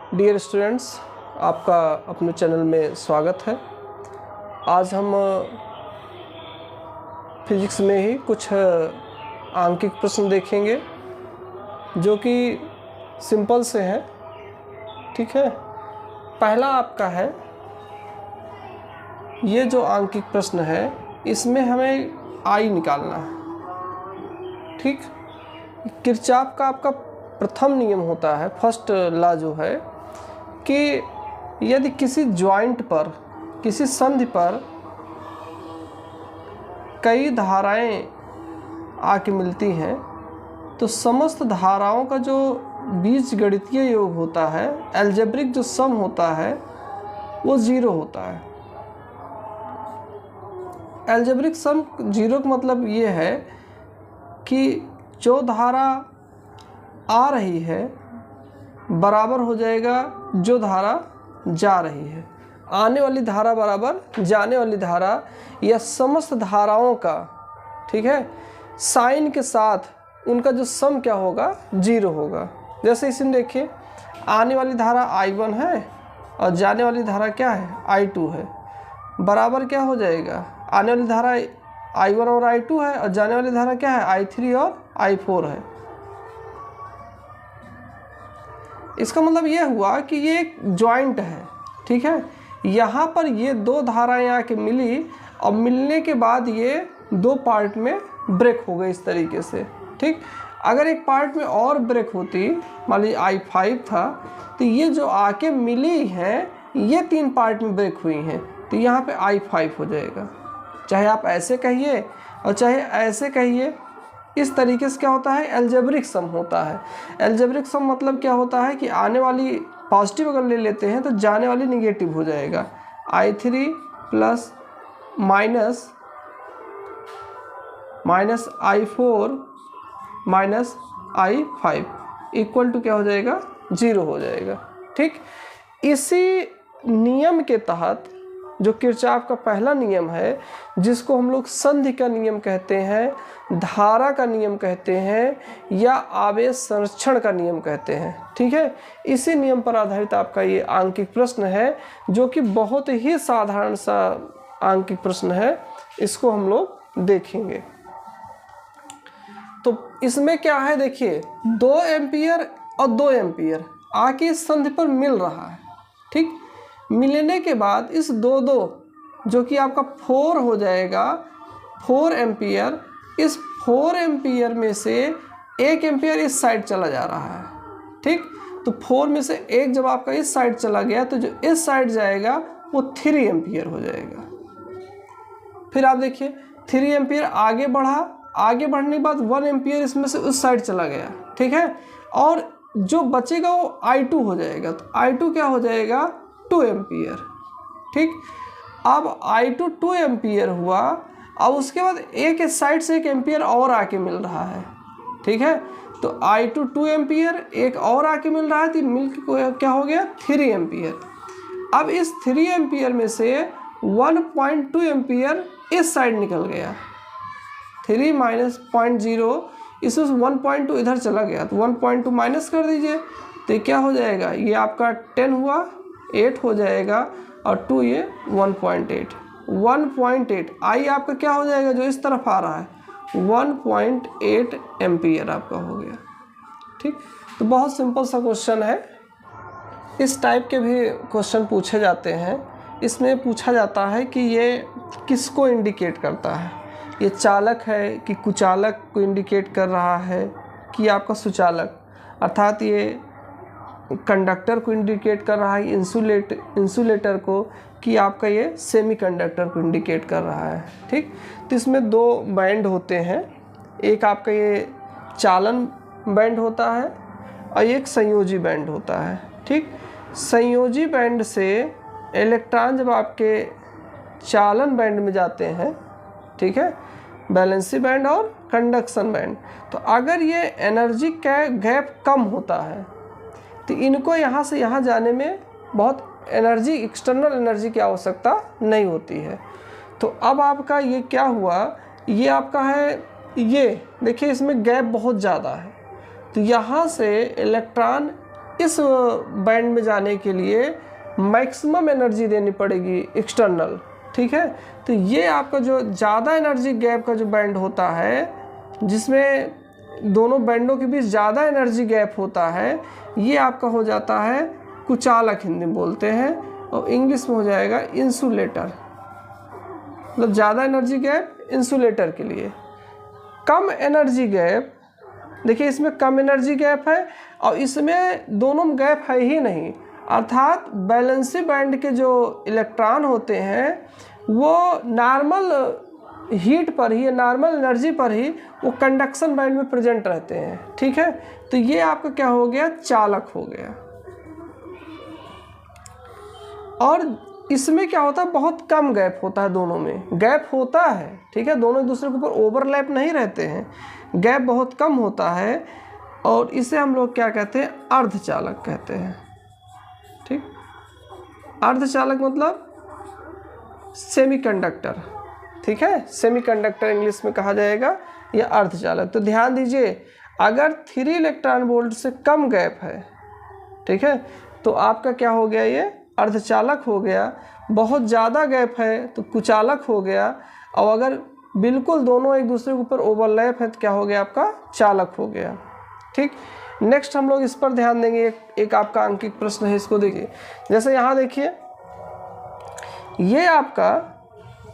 Dear students, आपका अपने channel में स्वागत है। आज हम फिजिक्स में ही कुछ आंकिक प्रश्न देखेंगे जो कि सिंपल से हैं। ठीक है, पहला आपका है, ये जो आंकिक प्रश्न है इसमें हमें आई निकालना है। ठीक, किरचॉफ का आपका प्रथम नियम होता है, फर्स्ट लॉ जो है कि यदि किसी जॉइंट पर, किसी संधि पर कई धाराएं आके मिलती हैं तो समस्त धाराओं का जो बीजगणितीय योग होता है, अलजेब्रिक जो सम होता है, वो 0 होता है। अलजेब्रिक सम 0 का मतलब ये है कि जो धारा आ रही है बराबर हो जाएगा जो धारा जा रही है। आने वाली धारा बराबर जाने वाली धारा, या समस्त धाराओं का, ठीक है, साइन के साथ उनका जो सम क्या होगा, 0 होगा। जैसे इसमें देखिए, आने वाली धारा I1 है और जाने वाली धारा क्या है, I2 है। बराबर क्या हो जाएगा, आने वाली धारा I1 और I2 है और जाने वाली धारा क्या है, I3 और I4 है। इसका मतलब ये हुआ कि ये एक जॉइंट है। ठीक है, यहाँ पर ये दो धाराएं आके मिली और मिलने के बाद ये दो पार्ट में ब्रेक हो गए इस तरीके से। ठीक, अगर एक पार्ट में और ब्रेक होती, मान लीजिए I5 था, तो ये जो आके मिली हैं ये 3 पार्ट में ब्रेक हुई हैं, तो यहाँ पे I5 हो जाएगा। चाहे आप ऐसे कहिए और चाहे ऐसे कहिए, इस तरीके से क्या होता है, अलजेब्रिक सम होता है। अलजेब्रिक सम मतलब क्या होता है कि आने वाली पॉजिटिव अगर ले लेते हैं तो जाने वाली निगेटिव हो जाएगा। I3 plus minus I4 minus I5 equal to क्या हो जाएगा, 0 हो जाएगा। ठीक, इसी नियम के तहत जो किरचॉफ का पहला नियम है, जिसको हम लोग संधि का नियम कहते हैं, धारा का नियम कहते हैं, या आवेश संरक्षण का नियम कहते हैं। ठीक है, इसी नियम पर आधारित आपका ये आंकिक प्रश्न है, जो कि बहुत ही साधारण सा आंकिक प्रश्न है। इसको हम लोग देखेंगे। तो इसमें क्या है, देखिए 2 एम्पियर और 2 एम्पियर आके इस संधि पर मिल रहा है। ठीक, मिलने के बाद इस 2 जो कि आपका 4 हो जाएगा, 4 एम्पियर, इस 4 एम्पियर में से 1 एम्पियर इस साइड चला जा रहा है। ठीक, तो 4 में से 1 जब आपका इस साइड चला गया तो जो इस साइड जाएगा वो 3 एम्पियर हो जाएगा। फिर आप देखिए 3 एम्पियर आगे बढ़ा, आगे बढ़ने के बाद 1 एम्पियर इसमें से उस साइड चला गया। ठीक है, और जो बचेगा वो I2 हो जाएगा। तो I2 क्या हो जाएगा, 2 एम्पियर। ठीक, अब I2 2 एम्पियर हुआ, अब उसके बाद एक साइड से 1 एम्पियर और आके मिल रहा है। ठीक है, तो I2 2 एम्पियर, एक और आके मिल रहा है, तो मिल के क्या हो गया, 3 एम्पियर। अब इस 3 एम्पियर में से 1.2 एम्पियर इस साइड निकल गया, 3 माइनस 0.0, इसमें 1.2 इधर चला गया, तो 1.2 माइनस कर दीजिए, तो क्या हो जाएगा, ये आपका 10 हुआ, 8 हो जाएगा, और 2 ये 1.8 आई आपका क्या हो जाएगा, जो इस तरफ आ रहा है 1.8 एम्पियर आपका हो गया। ठीक, तो बहुत सिंपल सा क्वेश्चन है। इस टाइप के भी क्वेश्चन पूछे जाते हैं। इसमें पूछा जाता है कि ये किसको इंडिकेट करता है, ये चालक है कि कुचालक को इंडिकेट कर रहा है, कि आपका सुचालक, अर्थात ये कंडक्टर को इंडिकेट कर रहा है, इंसुलेटर को, कि आपका ये सेमीकंडक्टर को इंडिकेट कर रहा है। ठीक, तो इसमें 2 बैंड होते हैं, एक आपका ये चालन बैंड होता है और एक संयोजी बैंड होता है। ठीक, संयोजी बैंड से इलेक्ट्रॉन जब आपके चालन बैंड में जाते हैं, ठीक है, बैलेंसी बैंड और कंडक्शन बैंड, तो अगर ये एनर्जी का गैप कम होता है तो इनको यहाँ से यहाँ जाने में बहुत एनर्जी, एक्सटर्नल एनर्जी की आवश्यकता नहीं होती है। तो अब आपका ये क्या हुआ, ये आपका है, ये देखिए इसमें गैप बहुत ज़्यादा है, तो यहाँ से इलेक्ट्रॉन इस बैंड में जाने के लिए मैक्सिमम एनर्जी देनी पड़ेगी एक्सटर्नल, ठीक है। तो ये आपका जो ज़्यादा एनर्जी गैप का जो बैंड होता है, जिसमें दोनों बैंडों के बीच ज़्यादा एनर्जी गैप होता है, ये आपका हो जाता है कुचालक, हिंदी में बोलते हैं, और इंग्लिश में हो जाएगा इंसुलेटर। मतलब ज़्यादा एनर्जी गैप इंसुलेटर के लिए। कम एनर्जी गैप, देखिए इसमें कम एनर्जी गैप है और इसमें दोनों में गैप है ही नहीं, अर्थात बैलेंसी बैंड के जो इलेक्ट्रॉन होते हैं वो नॉर्मल हीट पर ही, नॉर्मल एनर्जी पर ही वो कंडक्शन बैंड में प्रेजेंट रहते हैं, ठीक है। तो ये आपका क्या हो गया, चालक हो गया। और इसमें क्या होता है, बहुत कम गैप होता है, दोनों में गैप होता है, ठीक है, दोनों एक दूसरे के ऊपर ओवरलैप नहीं रहते हैं, गैप बहुत कम होता है, और इसे हम लोग क्या कहते हैं, अर्धचालक कहते हैं, ठीक। अर्धचालक मतलब सेमीकंडक्टर, ठीक है, सेमीकंडक्टर इंग्लिश में कहा जाएगा, या अर्धचालक। तो ध्यान दीजिए, अगर 3 इलेक्ट्रॉन वोल्ट से कम गैप है, ठीक है, तो आपका क्या हो गया, ये अर्धचालक हो गया। बहुत ज़्यादा गैप है तो कुचालक हो गया, और अगर बिल्कुल दोनों एक दूसरे के ऊपर ओवरलैप है तो क्या हो गया, आपका चालक हो गया, ठीक। नेक्स्ट हम लोग इस पर ध्यान देंगे, एक आपका अंकित प्रश्न है, इसको देखिए। जैसे यहाँ देखिए, ये आपका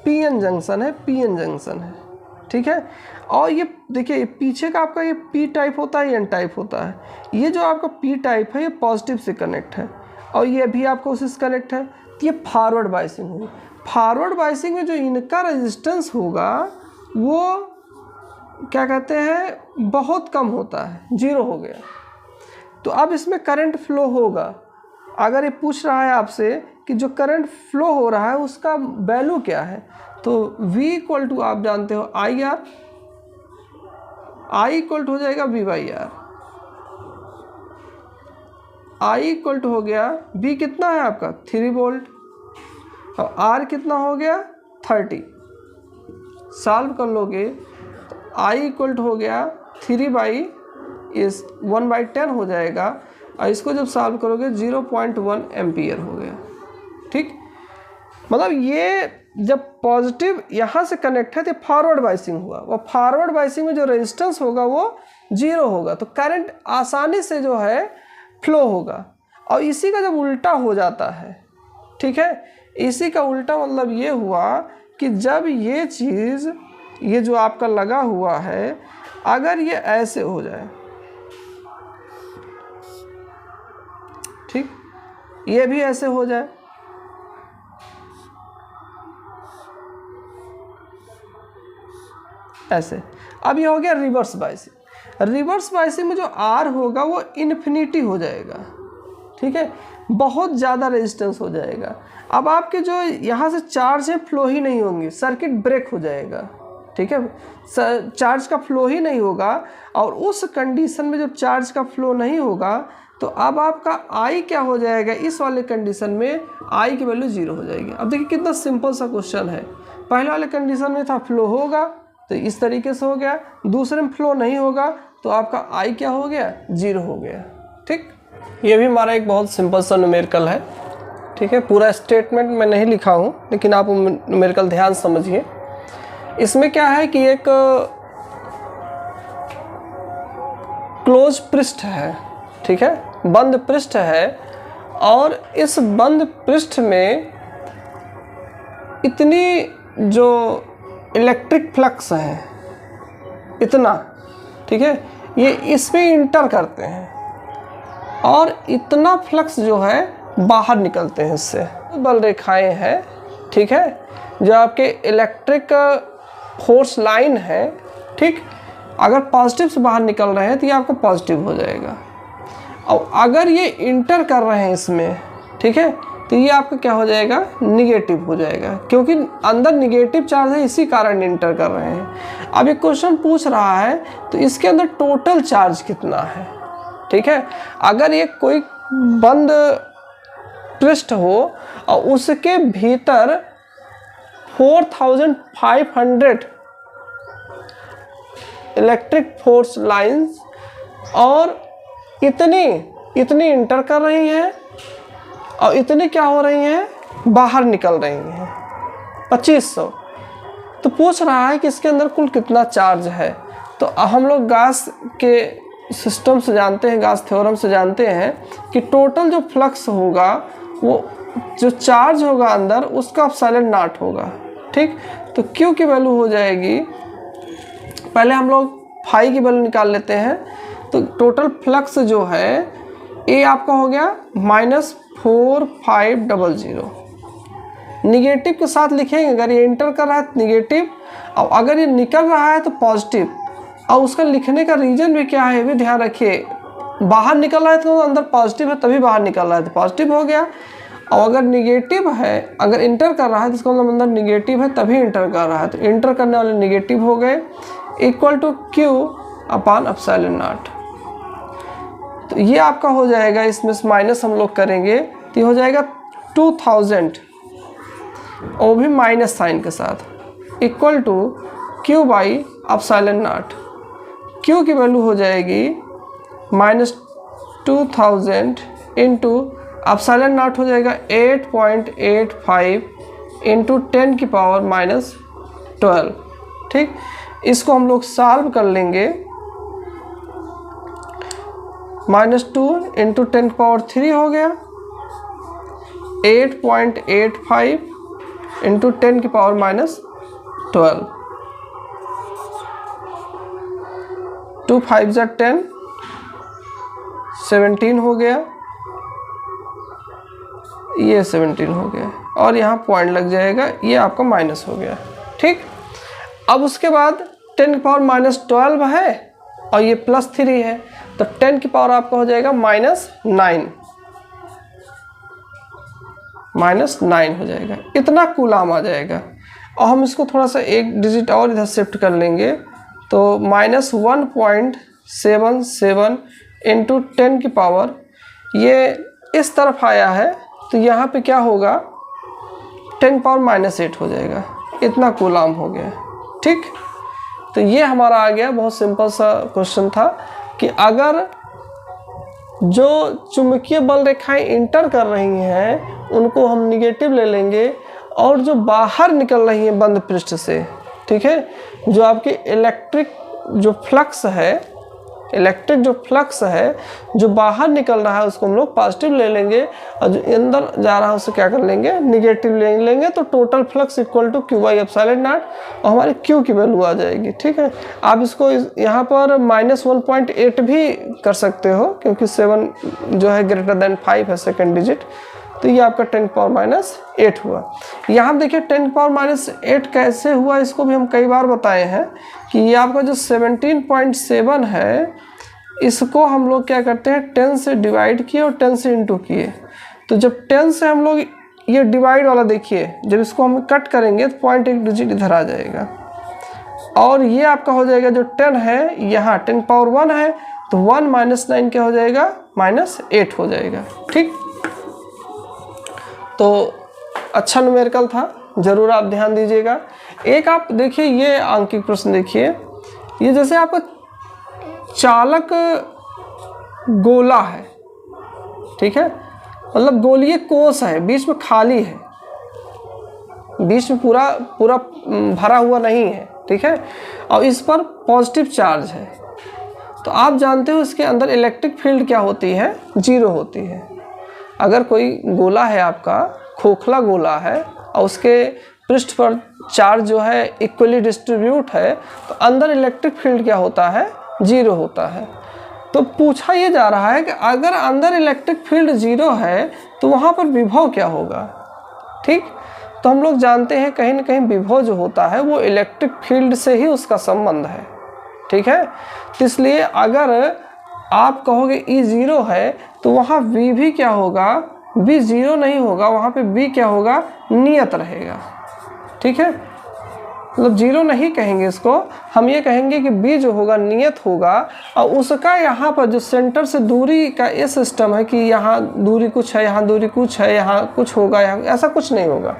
पीएन जंक्शन है, पीएन जंक्शन है, ठीक है, और ये देखिए पीछे का आपका ये पी टाइप होता है, एन टाइप होता है। ये जो आपका पी टाइप है ये पॉजिटिव से कनेक्ट है, और ये भी आपका उसी से कनेक्ट है, तो ये फॉरवर्ड बाइसिंग होगी। फॉरवर्ड बाइसिंग में जो इनका रेजिस्टेंस होगा वो क्या कहते हैं, बहुत कम होता है, 0 हो गया। तो अब इसमें करंट फ्लो होगा। अगर ये पूछ रहा है आपसे कि जो करंट फ्लो हो रहा है उसका वैल्यू क्या है, तो V इक्वल टू आप जानते हो I R, I equal to हो जाएगा V/R, I इक्वल टू हो गया V कितना है आपका 3 वोल्ट, और R कितना हो गया 30। सॉल्व कर लोगे तो I इक्वल टू हो गया 1/10 हो जाएगा, और इसको जब सॉल्व करोगे 0.1 एम्पियर हो गया, ठीक। मतलब ये जब पॉजिटिव यहाँ से कनेक्ट है तो फॉरवर्ड बाइसिंग हुआ, वो फॉरवर्ड बाइसिंग में जो रेजिस्टेंस होगा वो 0 होगा, तो करंट आसानी से जो है फ्लो होगा। और इसी का जब उल्टा हो जाता है, ठीक है, इसी का उल्टा मतलब ये हुआ कि जब ये चीज़, ये जो आपका लगा हुआ है, अगर ये ऐसे हो जाए, ठीक, ये भी ऐसे हो जाए, ऐसे, अब ये हो गया रिवर्स बाइसिंग। रिवर्स बाइसिंग में जो आर होगा वो इन्फिनिटी हो जाएगा, ठीक है, बहुत ज़्यादा रेजिस्टेंस हो जाएगा। अब आपके जो यहाँ से चार्ज है फ्लो ही नहीं होंगे, सर्किट ब्रेक हो जाएगा, ठीक है, चार्ज का फ्लो ही नहीं होगा। और उस कंडीशन में जब चार्ज का फ्लो नहीं होगा तो अब आपका I क्या हो जाएगा, इस वाले कंडीशन में I की वैल्यू 0 हो जाएगी। अब देखिए कितना सिंपल सा क्वेश्चन है। पहले वाले कंडीशन में था फ्लो होगा तो इस तरीके से हो गया, दूसरे में फ्लो नहीं होगा तो आपका I क्या हो गया, 0 हो गया, ठीक। ये भी हमारा एक बहुत सिंपल सा न्यूमेरिकल है, ठीक है, पूरा स्टेटमेंट मैं नहीं लिखा हूँ लेकिन आप न्यूमेरिकल ध्यान समझिए। इसमें क्या है कि एक क्लोज पृष्ठ है, ठीक है, बंद पृष्ठ है, और इस बंद पृष्ठ में इतनी जो इलेक्ट्रिक फ्लक्स है इतना, ठीक है, ये इसमें इंटर करते हैं और इतना फ्लक्स जो है बाहर निकलते हैं इससे। बल रेखाएं हैं, ठीक है, जो आपके इलेक्ट्रिक फोर्स लाइन है, ठीक, अगर पॉजिटिव से बाहर निकल रहे हैं तो ये आपका पॉजिटिव हो जाएगा, और अगर ये इंटर कर रहे हैं इसमें, ठीक है, तो ये आपका क्या हो जाएगा, निगेटिव हो जाएगा, क्योंकि अंदर निगेटिव चार्ज है इसी कारण इंटर कर रहे हैं। अब ये क्वेश्चन पूछ रहा है तो इसके अंदर टोटल चार्ज कितना है, ठीक है। अगर ये कोई बंद पृष्ठ हो और उसके भीतर 4500 इलेक्ट्रिक फोर्स लाइंस और इतनी इतनी इंटर कर रही हैं और इतनी क्या हो रही हैं, बाहर निकल रही हैं 2500। तो पूछ रहा है कि इसके अंदर कुल कितना चार्ज है। तो हम लोग गाउस के सिस्टम से जानते हैं, गाउस थ्योरम से जानते हैं कि टोटल जो फ्लक्स होगा वो जो चार्ज होगा अंदर उसका एप्सिलॉन नॉट होगा। ठीक, तो Q की वैल्यू हो जाएगी, पहले हम लोग फाई की वैल्यू निकाल लेते हैं। तो टोटल फ्लक्स जो है A आपका हो गया -4500। निगेटिव के साथ लिखेंगे, अगर ये इंटर कर रहा है तो निगेटिव, और अगर ये निकल रहा है तो पॉजिटिव। और उसका लिखने का रीजन भी क्या है, ये भी ध्यान रखिए। बाहर निकल रहा है तो अंदर पॉजिटिव है तभी बाहर निकल रहा है तो पॉजिटिव हो गया, और अगर निगेटिव है, अगर इंटर कर रहा है तो इसका मतलब अंदर निगेटिव है तभी इंटर कर रहा है, तो इंटर करने वाले निगेटिव हो गए, equal to Q upon epsilon naught. तो ये आपका हो जाएगा, इसमें से माइनस हम लोग करेंगे तो ये हो जाएगा 2000, और भी माइनस साइन के साथ, equal to Q by epsilon naught. Q की वैल्यू हो जाएगी -2000 इंटू एप्सिलॉन नॉट हो जाएगा 8.85 इंटू 10 की पावर -12। ठीक, इसको हम लोग सॉल्व कर लेंगे, -2 इंटू 10 की पावर 3 हो गया, 8.85 इंटू 10 की पावर -12, 2 5 जा 10, 17 हो गया, ये 17 हो गया, और यहाँ पॉइंट लग जाएगा, ये आपका माइनस हो गया। ठीक, अब उसके बाद 10 की पावर -12 है और ये +3 है, तो 10 की पावर आपका हो जाएगा -9 हो जाएगा, इतना कूलाम आ जाएगा। और हम इसको थोड़ा सा एक डिजिट और इधर शिफ्ट कर लेंगे, तो -1.77 इंटू 10 की पावर, ये इस तरफ आया है तो यहाँ पे क्या होगा, 10 की पावर -8 हो जाएगा, इतना कूलाम हो गया। ठीक, तो ये हमारा आ गया, बहुत सिंपल सा क्वेश्चन था कि अगर जो चुंबकीय बल रेखाएं इंटर कर रही हैं उनको हम निगेटिव ले लेंगे, और जो बाहर निकल रही हैं बंद पृष्ठ से, ठीक है, जो आपकी इलेक्ट्रिक जो फ्लक्स है, जो बाहर निकल रहा है उसको हम लोग पॉजिटिव ले लेंगे, और जो अंदर जा रहा है उससे क्या कर लेंगे, निगेटिव ले लेंगे। तो total flux equal to Q by epsilon naught, और हमारी Q की वैल्यू आ जाएगी। ठीक है, आप इसको यहाँ पर -1.8 भी कर सकते हो, क्योंकि 7 जो है ग्रेटर देन 5 है सेकेंड डिजिट, तो ये आपका 10 की पावर -8 हुआ। यहाँ देखिए 10 की पावर -8 कैसे हुआ, इसको भी हम कई बार बताए हैं कि ये आपका जो 17.7 है, इसको हम लोग क्या करते हैं, 10 से डिवाइड किए और 10 से इंटू किए। तो जब 10 से हम लोग ये डिवाइड वाला देखिए, जब इसको हम कट करेंगे तो पॉइंट एक डिजिट इधर आ जाएगा, और ये आपका हो जाएगा जो 10 है, यहाँ 10 की पावर 1 है, तो 1 - 9 क्या हो जाएगा, -8 हो जाएगा। ठीक, तो अच्छा न्यूमेरिकल था, ज़रूर आप ध्यान दीजिएगा। एक आप देखिए ये आंकिक प्रश्न देखिए, ये जैसे आपका चालक गोला है, ठीक है, मतलब गोलीय कोश है, बीच में खाली है, बीच में पूरा भरा हुआ नहीं है, ठीक है, और इस पर पॉजिटिव चार्ज है। तो आप जानते हो इसके अंदर इलेक्ट्रिक फील्ड क्या होती है, 0 होती है। अगर कोई गोला है आपका, खोखला गोला है, और उसके पृष्ठ पर चार्ज जो है इक्वली डिस्ट्रीब्यूट है, तो अंदर इलेक्ट्रिक फील्ड क्या होता है, 0 होता है। तो पूछा ये जा रहा है कि अगर अंदर इलेक्ट्रिक फील्ड 0 है तो वहाँ पर विभव क्या होगा। ठीक, तो हम लोग जानते हैं कहीं ना कहीं विभव जो होता है वो इलेक्ट्रिक फील्ड से ही उसका संबंध है। ठीक है, तो इसलिए अगर आप कहोगे E 0 है तो वहाँ V भी क्या होगा, V 0 नहीं होगा, वहाँ पे V क्या होगा, नियत रहेगा। ठीक है, मतलब 0 नहीं कहेंगे इसको, हम ये कहेंगे कि B जो होगा नियत होगा, और उसका यहाँ पर जो सेंटर से दूरी का ये सिस्टम है कि यहाँ दूरी कुछ है, यहाँ दूरी कुछ है, यहाँ कुछ होगा, यहाँ ऐसा कुछ नहीं होगा।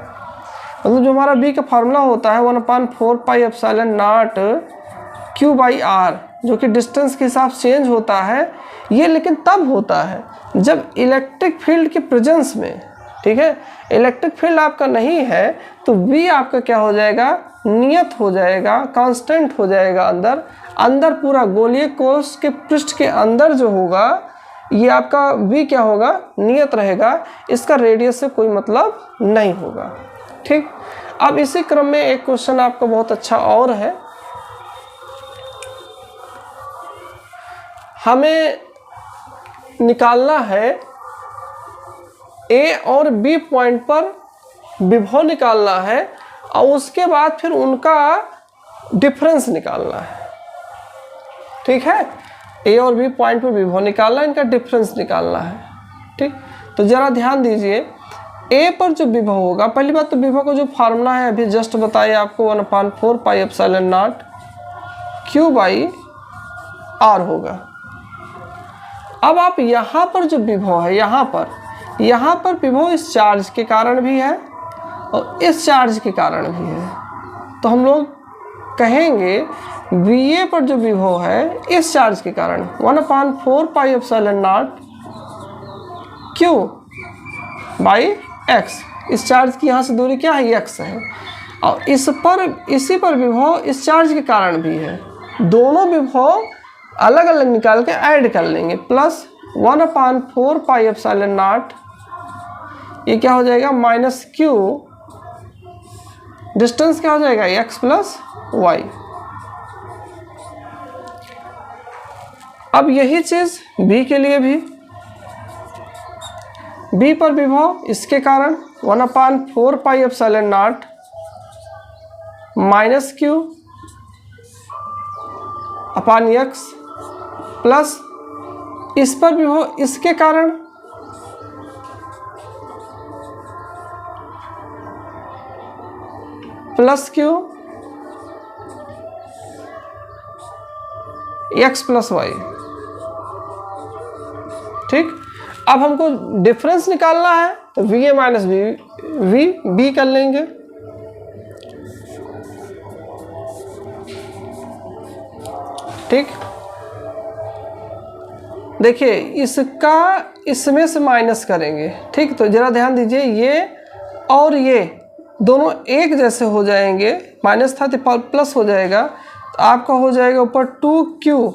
मतलब जो हमारा B का फार्मूला होता है 1/4 पाई epsilon naught Q by R, जो कि डिस्टेंस के हिसाब से चेंज होता है, ये लेकिन तब होता है जब इलेक्ट्रिक फील्ड के प्रेजेंस में, ठीक है, इलेक्ट्रिक फील्ड आपका नहीं है तो V आपका क्या हो जाएगा, नियत हो जाएगा, कांस्टेंट हो जाएगा। अंदर पूरा गोलीय कोश के पृष्ठ के अंदर जो होगा ये आपका V क्या होगा, नियत रहेगा। इसका रेडियस से कोई मतलब नहीं होगा। ठीक, अब इसी क्रम में एक क्वेश्चन आपका बहुत अच्छा और है। हमें निकालना है A और B पॉइंट पर विभव निकालना है और उसके बाद फिर उनका डिफरेंस निकालना है। ठीक है, A और B पॉइंट पर विभव निकालना है, इनका डिफरेंस निकालना है। ठीक, तो जरा ध्यान दीजिए, A पर जो विभव होगा, पहली बात तो विभव का जो फार्मूला है अभी जस्ट बताइए आपको, 1/4 पाई epsilon naught Q by R होगा। अब आप यहाँ पर जो विभव है, यहाँ पर विभव इस चार्ज के कारण भी है और इस चार्ज के कारण भी है। तो हम लोग कहेंगे VA पर जो विभव है इस चार्ज के कारण 1/4 पाई epsilon naught Q by x। इस चार्ज की यहाँ से दूरी क्या है, x है। और इसी पर विभव इस चार्ज के कारण भी है। दोनों विभव अलग अलग निकाल के ऐड कर लेंगे, प्लस 1/4 पाई एप्सिलॉन नॉट, ये क्या हो जाएगा, माइनस Q, डिस्टेंस क्या हो जाएगा, x प्लस y। अब यही चीज B के लिए भी, B पर विभव इसके कारण 1/4 पाई epsilon not minus Q upon x, plus इस पर विभव इसके कारण plus Q x plus y। ठीक, अब हमको डिफरेंस निकालना है तो VA माइनस B कर लेंगे। ठीक, देखिए इसका इसमें से माइनस करेंगे। ठीक, तो जरा ध्यान दीजिए, ये और ये दोनों एक जैसे हो जाएंगे, माइनस था तो प्लस हो जाएगा, तो आपका हो जाएगा ऊपर 2Q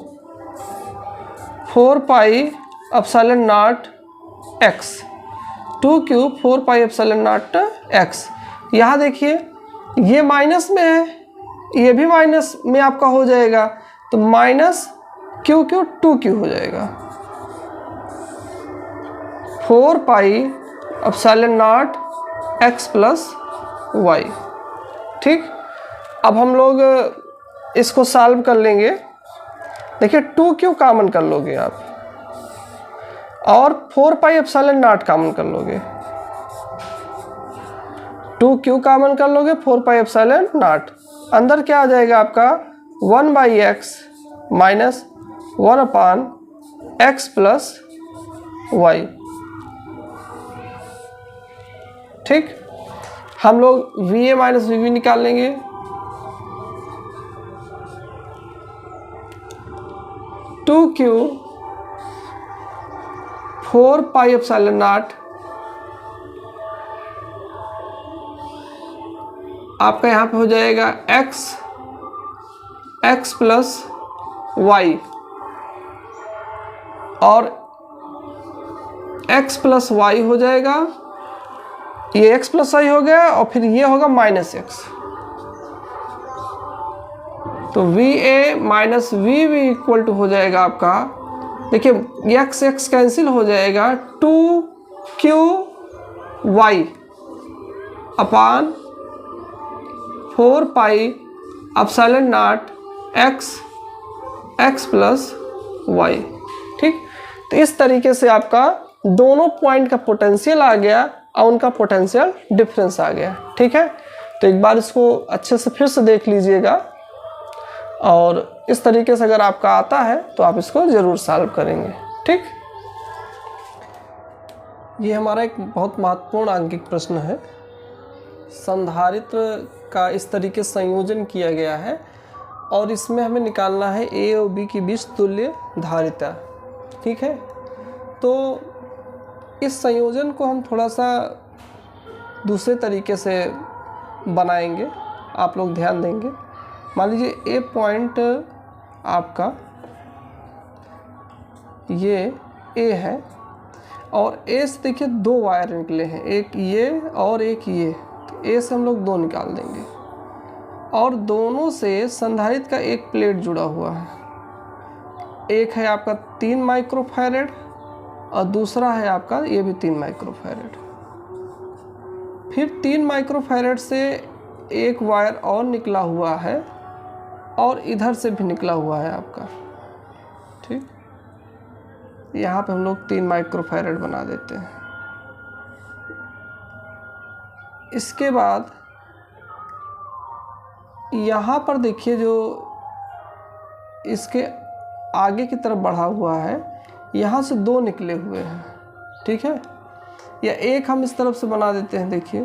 4 pi epsilon naught x, 2Q 4 pi epsilon naught x। यहाँ देखिए ये माइनस में है, ये भी माइनस में आपका हो जाएगा, तो माइनस Q 2Q हो जाएगा, 4 pi epsilon naught x plus y। ठीक, अब हम लोग इसको सॉल्व कर लेंगे। देखिए 2Q कॉमन कर लोगे आप और 4 पाई एप्सिलॉन नॉट कॉमन कर लोगे, 2Q कॉमन कर लोगे, 4 पाई एप्सिलॉन नॉट, अंदर क्या आ जाएगा आपका 1/x minus 1/x plus y। ठीक, हम लोग VA माइनस VB निकाल लेंगे। Two Q 4 pi epsilon naught आपका यहाँ पे हो जाएगा x प्लस y, और x प्लस y हो जाएगा, ये x प्लस y हो गया, और फिर ये होगा माइनस x, तो VA minus VB equal to हो जाएगा आपका, देखिए x कैंसिल हो जाएगा, 2QY upon 4 pi epsilon naught x plus y। ठीक, तो इस तरीके से आपका दोनों पॉइंट का पोटेंशियल आ गया और उनका पोटेंशियल डिफरेंस आ गया। ठीक है, तो एक बार इसको अच्छे से फिर से देख लीजिएगा, और इस तरीके से अगर आपका आता है तो आप इसको ज़रूर सॉल्व करेंगे। ठीक, ये हमारा एक बहुत महत्वपूर्ण आंकिक प्रश्न है। संधारित्र का इस तरीके से संयोजन किया गया है और इसमें हमें निकालना है A और B के बीच तुल्य धारिता। ठीक है, तो इस संयोजन को हम थोड़ा सा दूसरे तरीके से बनाएंगे, आप लोग ध्यान देंगे। मान लीजिए ए पॉइंट आपका ये ए है और ए से देखिए 2 वायर निकले हैं, एक ये और एक ये। तो ए से हम लोग 2 निकाल देंगे और दोनों से संधारित्र का एक प्लेट जुड़ा हुआ है। एक है आपका 3 माइक्रोफैरड और दूसरा है आपका ये भी 3 माइक्रोफैरड। फिर 3 माइक्रोफैरड से एक वायर और निकला हुआ है और इधर से भी निकला हुआ है आपका, ठीक। यहाँ पे हम लोग 3 माइक्रोफैरड बना देते हैं। इसके बाद यहाँ पर देखिए जो इसके आगे की तरफ बढ़ा हुआ है, यहाँ से 2 निकले हुए हैं, ठीक है। या एक हम इस तरफ से बना देते हैं, देखिए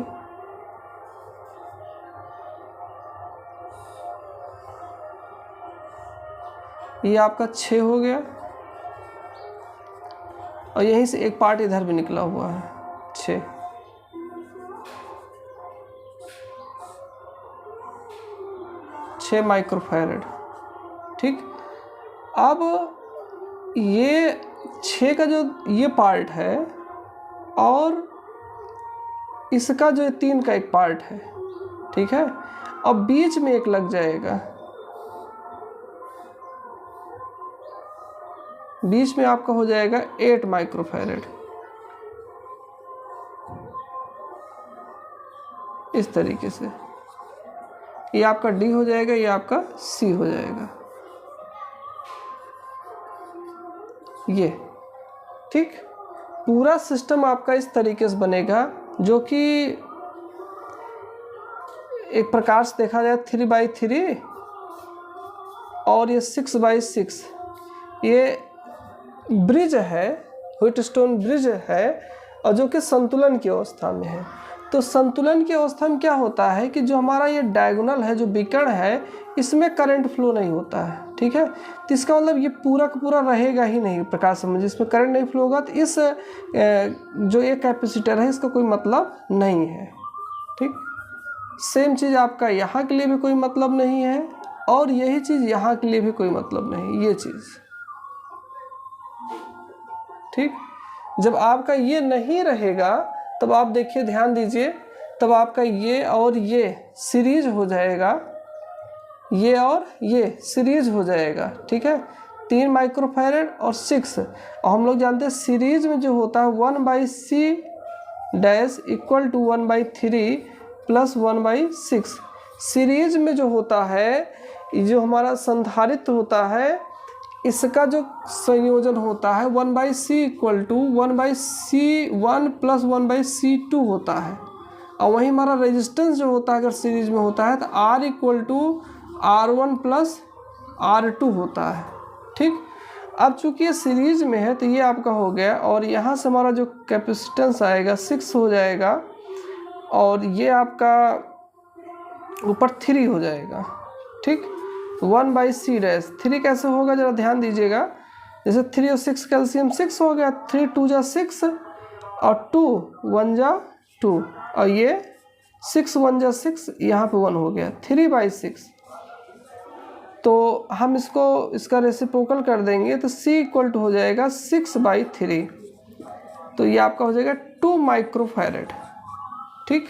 ये आपका 6 हो गया और यहीं से एक पार्ट इधर भी निकला हुआ है 6 माइक्रोफैरड, ठीक। अब ये 6 का जो ये पार्ट है और इसका जो 3 का एक पार्ट है, ठीक है। अब बीच में एक लग जाएगा, बीच में आपका हो जाएगा 8 माइक्रोफैरड, इस तरीके से। ये आपका डी हो जाएगा, ये आपका सी हो जाएगा, ये, ठीक। पूरा सिस्टम आपका इस तरीके से बनेगा, जो कि एक प्रकार से देखा जाए 3x3 और ये 6x6 ये ब्रिज है, व्हीटस्टोन ब्रिज है, और जो कि संतुलन की अवस्था में है। तो संतुलन की अवस्था में क्या होता है कि जो हमारा ये डायगोनल है, जो विकर्ण है, इसमें करंट फ्लो नहीं होता है, ठीक है। तो इसका मतलब ये पूरा का पूरा रहेगा ही नहीं, प्रकार समझिए। इसमें करंट नहीं फ्लो होगा तो इस जो ये कैपेसिटर है इसका कोई मतलब नहीं है, ठीक। सेम चीज़ आपका यहाँ के लिए भी कोई मतलब नहीं है और यही चीज़ यहाँ के लिए भी कोई मतलब नहीं, ये चीज़, ठीक। जब आपका ये नहीं रहेगा तब आप देखिए, ध्यान दीजिए, तब आपका ये और ये सीरीज हो जाएगा, ये और ये सीरीज हो जाएगा, ठीक है। 3 माइक्रोफैरड और 6, और हम लोग जानते हैं सीरीज में जो होता है 1/c dash equal to 1/3 plus 1/6। Series में जो होता है, जो हमारा संधारित्र होता है, इसका जो संयोजन होता है 1/c equal to 1/c1 plus 1/c2 होता है। और वहीं हमारा रेजिस्टेंस जो होता है अगर सीरीज में होता है तो R equal to R1 plus R2 होता है, ठीक। अब चूंकि ये सीरीज में है तो ये आपका हो गया, और यहाँ से हमारा जो कैपेसिटेंस आएगा 6 हो जाएगा, और ये आपका ऊपर 3 हो जाएगा, ठीक। 1/c डैश 3 कैसे होगा जरा ध्यान दीजिएगा। जैसे 3 और 6 कैल्शियम 6 हो गया, 3 2 जा 6 और 2 1 जा 2, और ये 6 1 जा 6, यहाँ पे 1 हो गया, 3/6। तो हम इसका रेसिप्रोकल कर देंगे तो c इक्वल टू हो जाएगा 6/3। तो ये आपका हो जाएगा 2 माइक्रोफैरड, ठीक।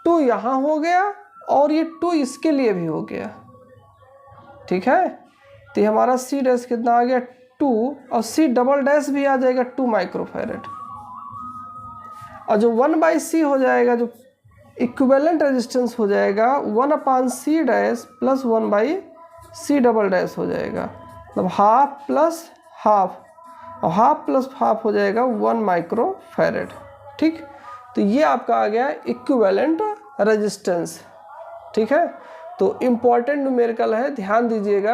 2 यहाँ हो गया और ये 2 इसके लिए भी हो गया, ठीक है। तो ये हमारा c डैश कितना आ गया 2, और c डबल डैश भी आ जाएगा 2 माइक्रोफैरड, और जो 1/c हो जाएगा, जो इक्विवेलेंट रेजिस्टेंस हो जाएगा 1/c dash plus 1/c double dash हो जाएगा, मतलब हाफ प्लस हाफ, और हाफ प्लस हाफ हो जाएगा 1 माइक्रोफैरड, ठीक। तो ये आपका आ गया इक्विवेलेंट रेजिस्टेंस, ठीक है। तो इम्पॉर्टेंट न्यूमेरिकल है, ध्यान दीजिएगा।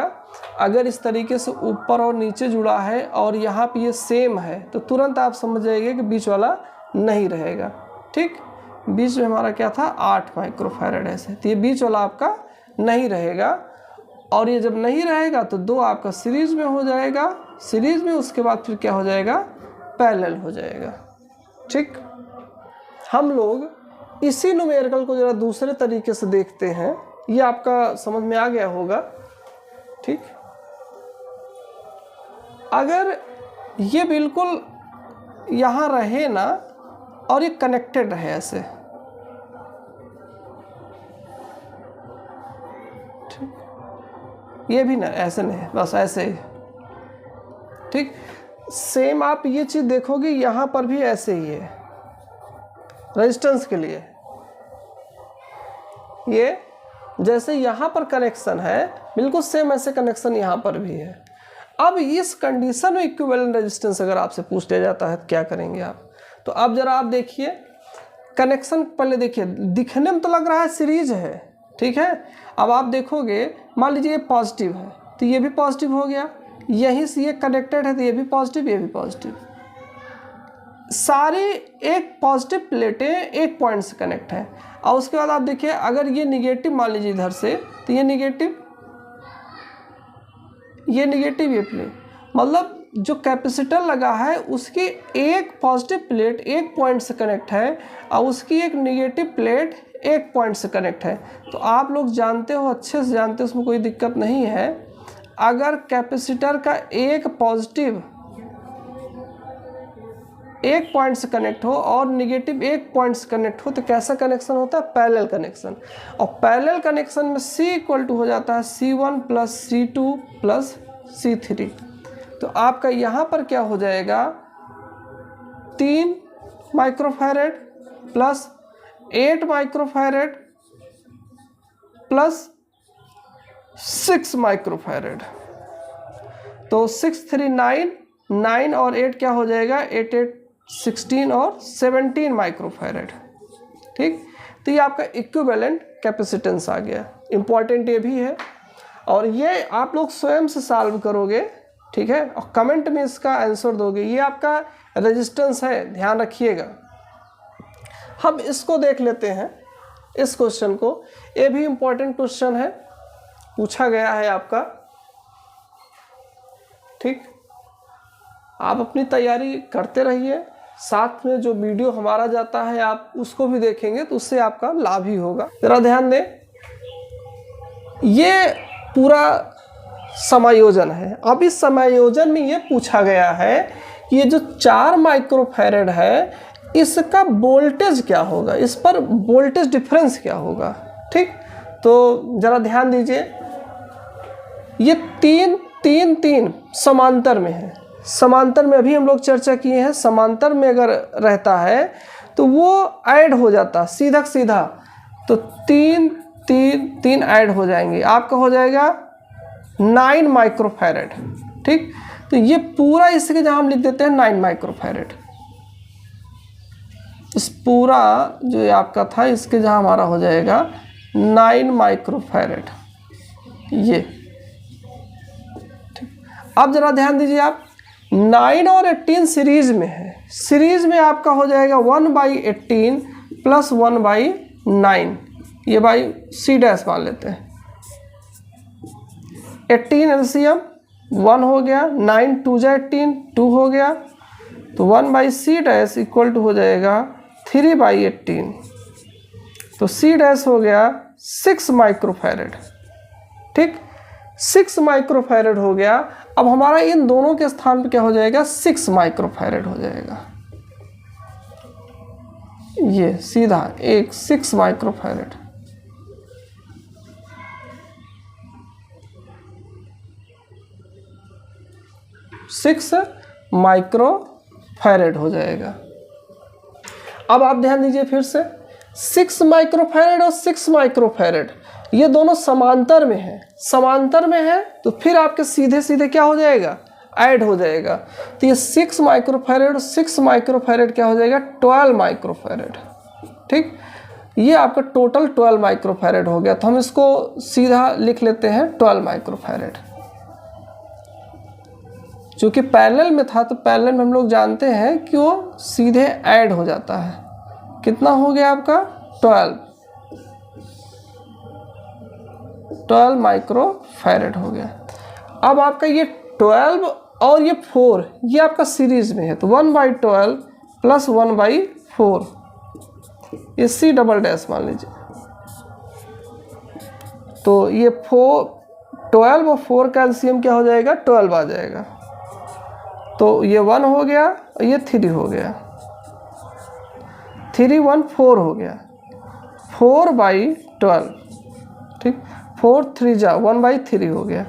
अगर इस तरीके से ऊपर और नीचे जुड़ा है और यहाँ पे ये सेम है तो तुरंत आप समझ जाइए कि बीच वाला नहीं रहेगा, ठीक। बीच में हमारा क्या था 8 माइक्रोफैरड ऐसे, तो ये बीच वाला आपका नहीं रहेगा, और ये जब नहीं रहेगा तो 2 आपका सीरीज में हो जाएगा, सीरीज में, उसके बाद फिर क्या हो जाएगा पैरेलल हो जाएगा, ठीक, हम लोग इसी न्यूमेरिकल को जरा दूसरे तरीके से देखते हैं, ये आपका समझ में आ गया होगा। ठीक, अगर ये बिल्कुल यहाँ रहे ना और ये कनेक्टेड रहे ऐसे, ठीक, ये भी ना ऐसे नहीं, बस ऐसे ही। ठीक, सेम आप ये चीज़ देखोगे यहाँ पर भी ऐसे ही है रेजिस्टेंस के लिए। ये जैसे यहाँ पर कनेक्शन है बिल्कुल सेम ऐसे कनेक्शन यहाँ पर भी है। अब इस कंडीशन में इक्विवेलेंट रेजिस्टेंस अगर आपसे पूछ लिया जाता है तो क्या करेंगे आप? तो अब जरा आप देखिए कनेक्शन, पहले देखिए दिखने में तो लग रहा है सीरीज है, ठीक है। अब आप देखोगे मान लीजिए ये पॉजिटिव है तो ये भी पॉजिटिव हो गया, यहीं से ये कनेक्टेड है तो ये भी पॉजिटिव, ये भी पॉजिटिव। सारी एक पॉजिटिव प्लेटें एक पॉइंट से कनेक्ट है। और उसके बाद आप देखिए अगर ये निगेटिव मान लीजिए इधर से, तो ये निगेटिव, ये प्लेट, मतलब जो कैपेसिटर लगा है उसकी एक पॉजिटिव प्लेट एक पॉइंट से कनेक्ट है और उसकी एक निगेटिव प्लेट एक पॉइंट से कनेक्ट है। तो आप लोग जानते हो, अच्छे से जानते हो, उसमें कोई दिक्कत नहीं है। अगर कैपेसिटर का एक पॉजिटिव एक पॉइंट से कनेक्ट हो और निगेटिव एक पॉइंट से कनेक्ट हो तो कैसा कनेक्शन होता है? Parallel connection. और पैरेलल कनेक्शन में C इक्वल टू हो जाता है C1 plus C2 plus C3। तो आपका यहाँ पर क्या हो जाएगा, 3 microfarad plus 8 microfarad plus 6 microfarad. तो 6 3 9, 9 और 8 क्या हो जाएगा, 8 8 16 और 17 माइक्रोफैरेड। ठीक, तो ये आपका इक्विवेलेंट कैपेसिटेंस आ गया। इम्पॉर्टेंट ये भी है और ये आप लोग स्वयं से सॉल्व करोगे, ठीक है, और कमेंट में इसका आंसर दोगे। ये आपका रेजिस्टेंस है, ध्यान रखिएगा। हम इसको देख लेते हैं, इस क्वेश्चन को। ये भी इम्पॉर्टेंट क्वेश्चन है, पूछा गया है आपका। ठीक, आप अपनी तैयारी करते रहिए, साथ में जो वीडियो हमारा जाता है आप उसको भी देखेंगे तो उससे आपका लाभ ही होगा। जरा ध्यान दें, ये पूरा समायोजन है। अब इस समायोजन में ये पूछा गया है कि ये जो 4 माइक्रोफैरेड है इसका वोल्टेज क्या होगा, इस पर वोल्टेज डिफरेंस क्या होगा। ठीक, तो जरा ध्यान दीजिए, ये 3 3 3 समांतर में है। समांतर में अभी हम लोग चर्चा किए हैं, समांतर में अगर रहता है तो वो ऐड हो जाता सीधा सीधा, तो 3 3 3 ऐड हो जाएंगे, आपका हो जाएगा 9 माइक्रोफैरेड। ठीक, तो ये पूरा इसके जहां हम लिख देते हैं 9 माइक्रोफैरेड, इस पूरा जो आपका था इसके जहां हमारा हो जाएगा 9 माइक्रोफैरेड ये। ठीक, अब जरा ध्यान दीजिए आप, 9 और 18 सीरीज में है। सीरीज में आपका हो जाएगा 1/18 प्लस 1/9, ये बाई C डैश मान लेते हैं। 18 एलसीएम 1 हो गया, 9 2 जा 18 2 हो गया, तो 1/C डैश इक्वल टू हो जाएगा 3/18, तो C डैश हो गया 6 माइक्रोफैरेड। ठीक, 6 माइक्रोफैरेड हो गया। अब हमारा इन दोनों के स्थान पे क्या हो जाएगा, 6 माइक्रोफैरेड हो जाएगा, ये सीधा एक 6 माइक्रोफैरेड। सिक्स माइक्रोफैरेड हो जाएगा। अब आप ध्यान दीजिए फिर से, 6 माइक्रोफैरेड और 6 माइक्रोफैरेड ये दोनों समांतर में है। समांतर में है तो फिर आपके सीधे सीधे क्या हो जाएगा, ऐड हो जाएगा। तो ये 6 माइक्रोफैरेड और 6 माइक्रोफैरेड क्या हो जाएगा, 12 माइक्रोफैरेड। ठीक, ये आपका टोटल 12 माइक्रोफैरेड हो गया। तो हम इसको सीधा लिख लेते हैं 12 माइक्रोफैरेड। चूँकि पैरेलल में था तो पैरेलल में हम लोग जानते हैं कि वो सीधे ऐड हो जाता है। कितना हो गया आपका, 12 माइक्रोफैरेड हो गया। अब आपका ये 12 और ये 4 ये आपका सीरीज में है, तो 1/12 प्लस 1/4, ये C डबल डैश मान लीजिए। तो ये 12 और 4 का एलसीएम क्या हो जाएगा, 12 आ जाएगा। तो ये 1 हो गया और ये 3 हो गया, 3 1 4 हो गया, 4/12, ठीक, 4 3 जा 1/3 हो गया।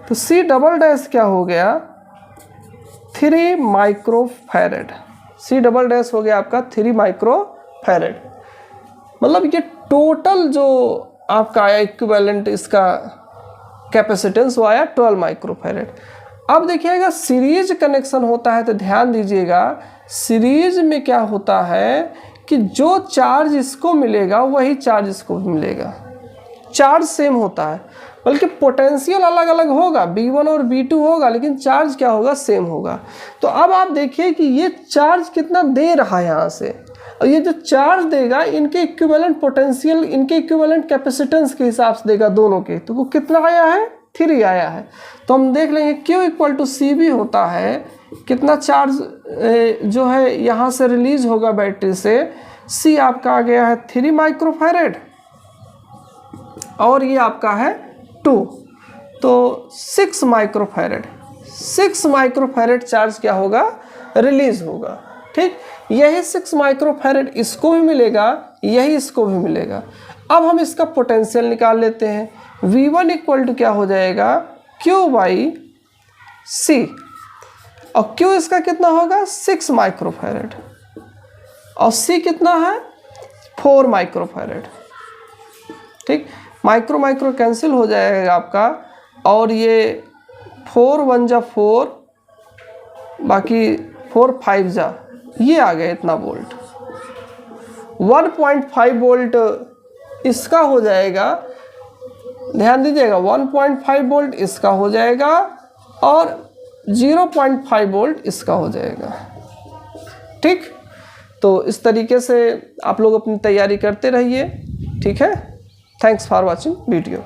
तो C डबल डैश क्या हो गया, 3 माइक्रोफैरेड। C डबल डैश हो गया आपका 3 माइक्रोफैरेड। मतलब ये टोटल जो आपका आया इक्विवेलेंट इसका कैपेसिटेंस वो आया 12 माइक्रोफैरेड। अब देखिएगा सीरीज कनेक्शन होता है तो ध्यान दीजिएगा, सीरीज में क्या होता है कि जो चार्ज इसको मिलेगा वही चार्ज इसको भी मिलेगा, चार्ज सेम होता है, बल्कि पोटेंशियल अलग अलग होगा, B1 और B2 होगा, लेकिन चार्ज क्या होगा, सेम होगा। तो अब आप देखिए कि ये चार्ज कितना दे रहा है यहाँ से, और ये जो चार्ज देगा इनके इक्विवेलेंट पोटेंशियल, इनके इक्विवेलेंट कैपेसिटेंस के हिसाब से देगा दोनों के। तो वो कितना आया है, 3 आया है। तो हम देख लेंगे Q = CV होता है, कितना चार्ज जो है यहाँ से रिलीज होगा बैटरी से, C आपका आ गया है 3 माइक्रोफैरेड और ये आपका है 2, तो 6 माइक्रोफैरेड, 6 माइक्रोफैरेड चार्ज क्या होगा, रिलीज होगा। ठीक, यही 6 माइक्रोफैरेड इसको भी मिलेगा, यही इसको भी मिलेगा। अब हम इसका पोटेंशियल निकाल लेते हैं। V1 = क्या हो जाएगा, Q/C, और Q इसका कितना होगा, 6 माइक्रोफैरेड, और C कितना है, 4 माइक्रोफैरेड। ठीक, माइक्रो माइक्रो कैंसिल हो जाएगा आपका, और ये 4 1 जा 4, बाकी 4 5 जा, ये आ गया इतना वोल्ट। 1.5 वोल्ट इसका हो जाएगा, ध्यान दीजिएगा, 1.5 वोल्ट इसका हो जाएगा और 0.5 वोल्ट इसका हो जाएगा। ठीक, तो इस तरीके से आप लोग अपनी तैयारी करते रहिए। ठीक है, थैंक्स फॉर वॉचिंग वीडियो।